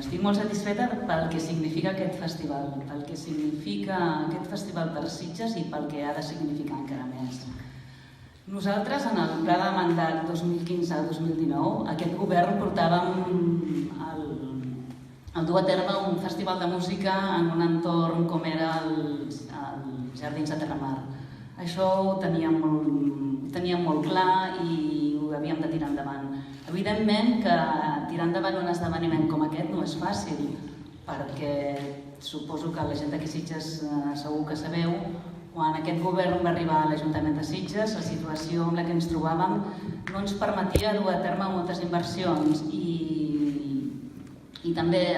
estic molt satisfeta pel que significa aquest festival, pel que significa aquest festival per Sitges i pel que ha de significar encara més. Nosaltres, en el pla de mandat 2015-2019, aquest govern portàvem el dur a terme un festival de música en un entorn com era els Jardins de Terramar. Això ho teníem molt clar i ho havíem de tirar endavant. Evidentment que tirar endavant un esdeveniment com aquest no és fàcil, perquè suposo que la gent d'aquí Sitges segur que sabeu, quan aquest govern va arribar a l'Ajuntament de Sitges, la situació en la que ens trobàvem no ens permetia dur a terme moltes inversions i també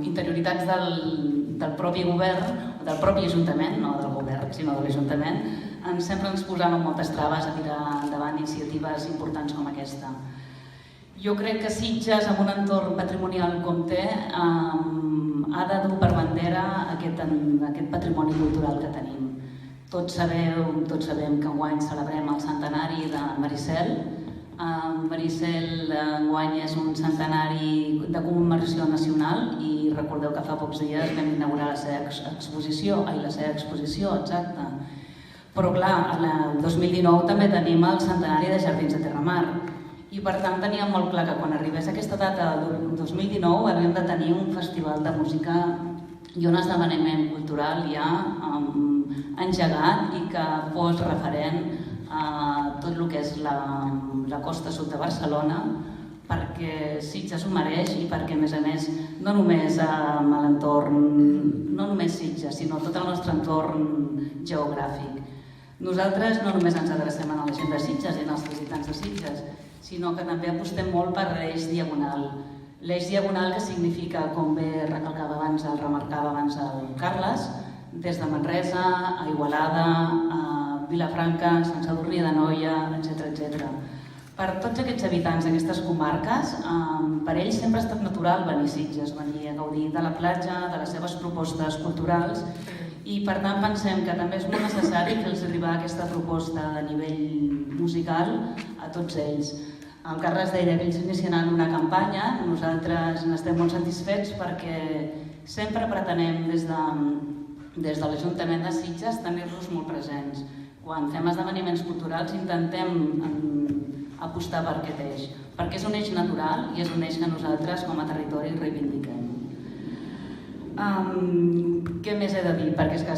interioritats del propi govern, del propi Ajuntament, no del govern, sinó de l'Ajuntament, sempre ens posaven moltes traves a tirar endavant iniciatives importants com aquesta. Jo crec que Sitges, amb un entorn patrimonial com té, ha de dur per bandera aquest patrimoni cultural que tenim. Tots sabem que enguany celebrem el centenari de Maricel. Maricel enguany és un centenari de commemoració nacional i recordeu que fa pocs dies vam inaugurar la seva exposició, exacte. Però clar, el 2019 també tenim el centenari de Jardins de Terramar i per tant teníem molt clar que quan arribés aquesta data del 2019 havíem de tenir un festival de música i un esdeveniment cultural ja engegat i que fos referent a tot el que és la costa sud de Barcelona, perquè Sitges ho mereix i perquè, a més, no només amb l'entorn, no només Sitges, sinó tot el nostre entorn geogràfic. Nosaltres no només ens adrecem a la gent de Sitges i als visitants de Sitges, sinó que també apostem molt per l'eix diagonal. L'eix diagonal que significa, com bé remarcava abans el Carles, des de Manresa a Igualada, a Vilafranca, Sant Sadurní d'Anoia, etc. Per tots aquests habitants d'aquestes comarques, per ells sempre ha estat natural venir a Sitges, venir a gaudir de la platja, de les seves propostes culturals i per tant pensem que també és molt necessari fer-los arribar aquesta proposta de nivell musical a tots ells. El Carles deia que ells iniciaran una campanya, nosaltres n'estem molt satisfets perquè sempre pretenem des de l'Ajuntament de Sitges tenir-los molt presents. Quan fem esdeveniments culturals intentem apostar per aquest eix, perquè és un eix natural i és un eix que nosaltres com a territori reivindiquem. Què més he de dir? Perquè és que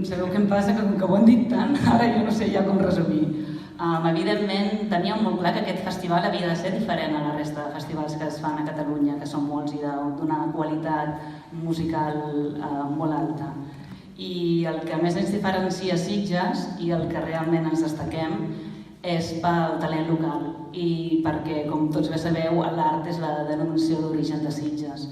sabeu què em passa, que com que ho han dit tant, ara jo no sé ja com resumir. Evidentment teníem molt clar que aquest festival havia de ser diferent a la resta de festivals que es fan a Catalunya, que són molts i d'una qualitat musical molt alta. I el que més ens diferencia Sitges i el que realment ens destaquem és pel talent local i perquè, com tots bé sabeu, l'art és la denominació d'origen de Sitges.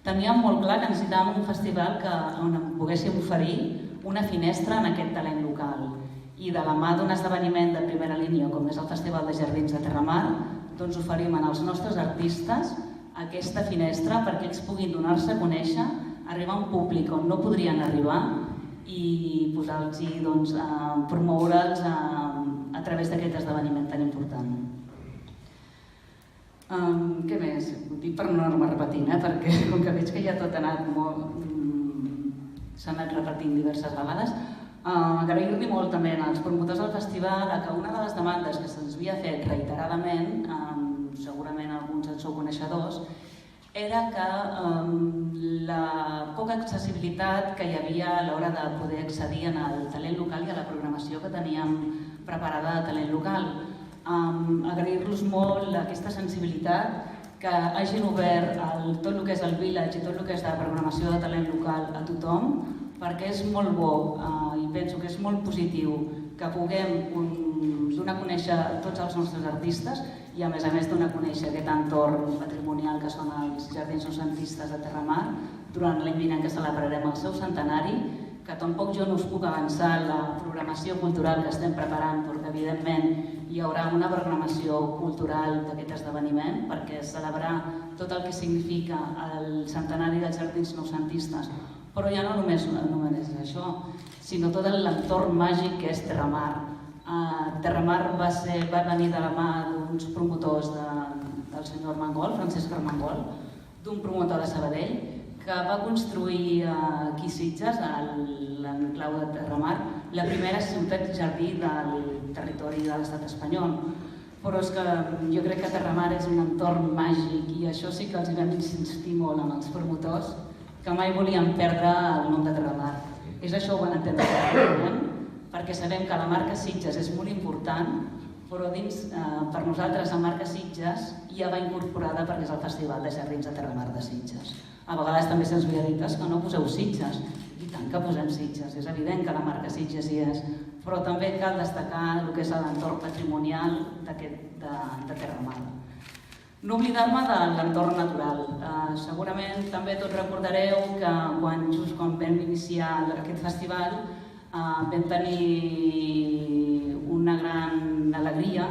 Teníem molt clar que necessitàvem un festival on poguéssim oferir una finestra en aquest talent local i de la mà d'un esdeveniment de primera línia com és el Festival de Jardins de Terramar, doncs oferim als nostres artistes aquesta finestra perquè ells puguin donar-se a conèixer, arribar a un públic on no podrien arribar i posar-los, promoure'ls a través d'aquest esdeveniment tan important. Què més? Ho dic per no anar-me repetint, perquè com que veig que ja tot s'ha anat repetint diverses vegades, agrair-li molt també als promotors del festival que una de les demandes que se'ns havia fet reiteradament, segurament alguns en sou coneixedors, era que la poca accessibilitat que hi havia a l'hora de poder accedir al talent local i a la programació que teníem preparada de talent local. Agrair-los molt aquesta sensibilitat que hagin obert tot el que és el village i tot el que és la programació de talent local a tothom, perquè és molt bo i penso que és molt positiu que puguem donar a conèixer tots els nostres artistes i a més donar a conèixer aquest entorn patrimonial que són els Jardins Noucentistes de Terramar durant l'any vinent que celebrarem el seu centenari, que tampoc jo no us puc avançar la programació cultural que estem preparant, perquè evidentment hi haurà una programació cultural d'aquest esdeveniment perquè celebrar tot el que significa el centenari dels Jardins Noucentistes, però ja no només això, sinó tot l'entorn màgic que és Terramar. Terramar va venir de la mà d'uns promotors del senyor Armengol, Francesc Armengol, d'un promotor de Sabadell que va construir aquí a Sitges, a l'enclau de Terramar, la primera ciutat-jardí del territori de l'estat espanyol. Però és que jo crec que Terramar és un entorn màgic i això sí que els vam insistir molt amb els promotors, que mai volien perdre el nom de Terramar. És això ho van entendre perfectament, perquè sabem que la marca Sitges és molt important, però per nosaltres la marca Sitges ja va incorporada perquè és el Festival de Jardins de Terramar de Sitges. A vegades també se'ns havia dit que no poseu Sitges, i tant que posem Sitges, és evident que la marca Sitges hi és, però també cal destacar el que és l'entorn patrimonial de Terramar. No oblidar-me de l'entorn natural. Segurament també tots recordareu que just quan vam iniciar aquest festival vam tenir una gran alegria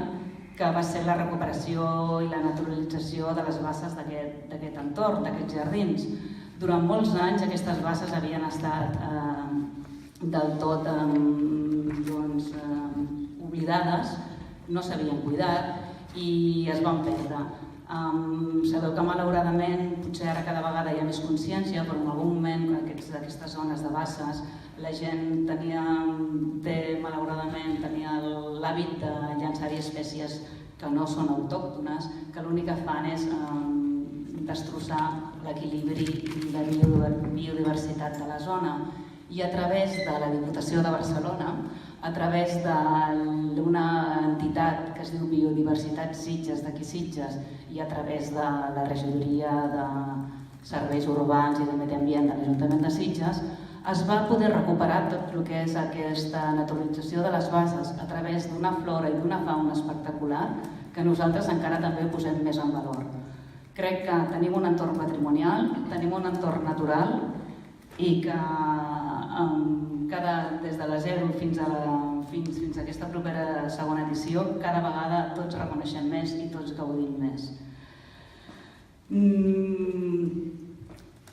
que va ser la recuperació i la naturalització de les basses d'aquest entorn, d'aquests jardins. Durant molts anys aquestes basses havien estat del tot oblidades, no s'havien cuidat i es van perdre. Sabeu que malauradament, potser ara cada vegada hi ha més consciència, però en algun moment d'aquestes zones de basses la gent malauradament tenia l'hàbit de llançar-hi espècies que no són autòctones, que l'únic que fan és destrossar l'equilibri i la biodiversitat de la zona. I a través de la Diputació de Barcelona, a través d'una entitat que es diu Biodiversitat Sitges, d'aquí Sitges, i a través de la Regidoria de Serveis Urbans i de Medi Ambient de l'Ajuntament de Sitges, es va poder recuperar tot el que és aquesta naturalització de les bases a través d'una flora i d'una fauna espectacular que nosaltres encara també posem més en valor. Crec que tenim un entorn patrimonial, tenim un entorn natural i que des de la 0 fins a aquesta propera segona edició, cada vegada tots reconeixem més i tots gaudim més.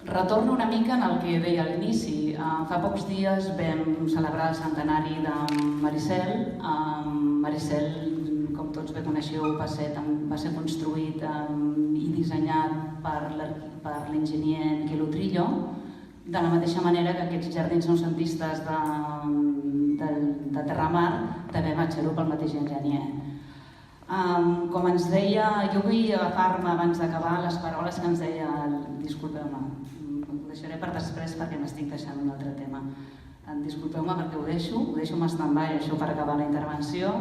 Retorno una mica en el que deia a l'inici. Fa pocs dies vam celebrar el centenari de Maricel. Maricel, com tots bé coneixeu, va ser construït i dissenyat per l'enginyer Miquel Utrillo, de la mateixa manera que aquests jardins noucentistes de Terramar també van ser-ho pel mateix enginyer. Com ens deia, jo vull agafar-me abans d'acabar les paraules que ens deia, disculpeu-me, ho deixaré per després perquè m'estic deixant un altre tema. Disculpeu-me perquè ho deixo en stand-by això per acabar la intervenció,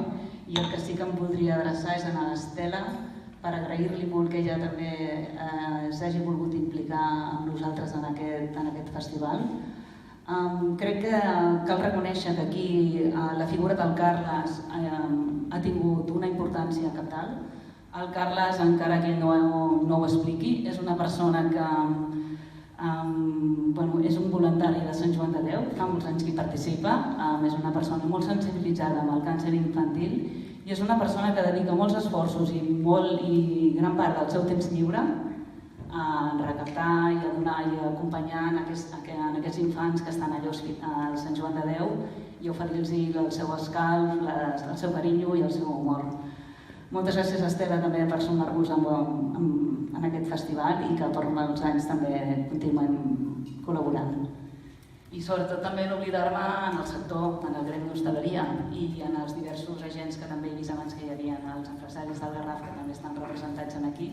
i el que sí que em voldria adreçar és a l'Estela per agrair-li molt que ella també s'hagi volgut implicar amb nosaltres en aquest festival. Crec que cal reconèixer que aquí la figura del Carles ha tingut una importància cabdal. El Carles, encara que no ho expliqui, és una persona que és un voluntari de Sant Joan de Déu, fa molts anys que hi participa, és una persona molt sensibilitzada amb el càncer infantil i és una persona que dedica molts esforços i gran part del seu temps lliure a recaptar i a donar i a acompanyar en aquests infants que estan allà al Sant Joan de Déu i oferir-los el seu escalf, el seu carinyo i el seu humor. Moltes gràcies, Estela, també per sumar-vos en aquest festival i que per molts anys també continuem col·laborant. I sobretot també no oblidar-me en el sector, en el gremi d'hostaleria i en els diversos agents que també he vist abans que hi havia, els empresaris del Garraf que també estan representats aquí.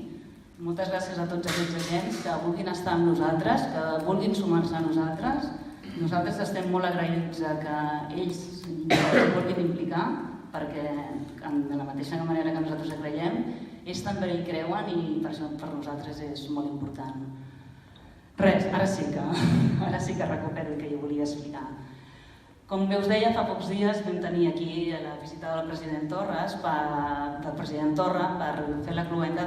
Moltes gràcies a tots aquests agents que vulguin estar amb nosaltres, que vulguin sumar-se a nosaltres. Nosaltres estem molt agraïts que ells es vulguin implicar perquè de la mateixa manera que nosaltres creiem, ells també hi creuen i per això per nosaltres és molt important. Res, ara sí que recupero el que jo volia explicar. Com bé us deia, fa pocs dies vam tenir aquí la visita del president Torra per fer la cloenda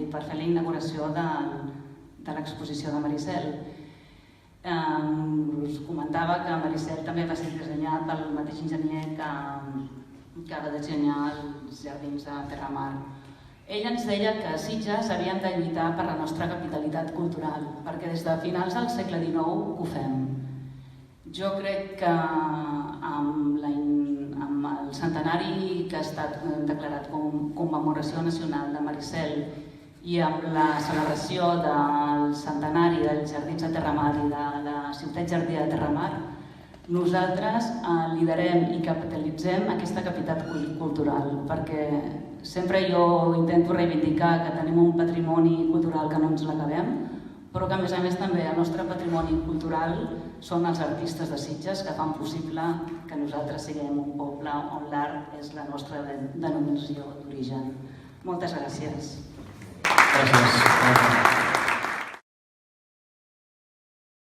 per fer la inauguració de l'exposició de Maricel. Us comentava que Maricel també va ser dissenyat pel mateix enginyer que va dissenyar els jardins de Terramar. Ell ens deia que a Sitges havíem de lluitar per la nostra capitalitat cultural, perquè des de finals del segle XIX ho fem. Jo crec que amb el centenari que ha estat declarat com commemoració nacional de Maricel I amb la celebració del centenari dels Jardins de Terramar i de la ciutat jardí de Terramar, nosaltres liderem i capitalitzem aquesta capital cultural, perquè sempre jo intento reivindicar que tenim un patrimoni cultural que no ens l'acabem, però que a més també el nostre patrimoni cultural són els artistes de Sitges que fan possible que nosaltres siguem un poble on l'art és la nostra denominació d'origen. Moltes gràcies. Gràcies.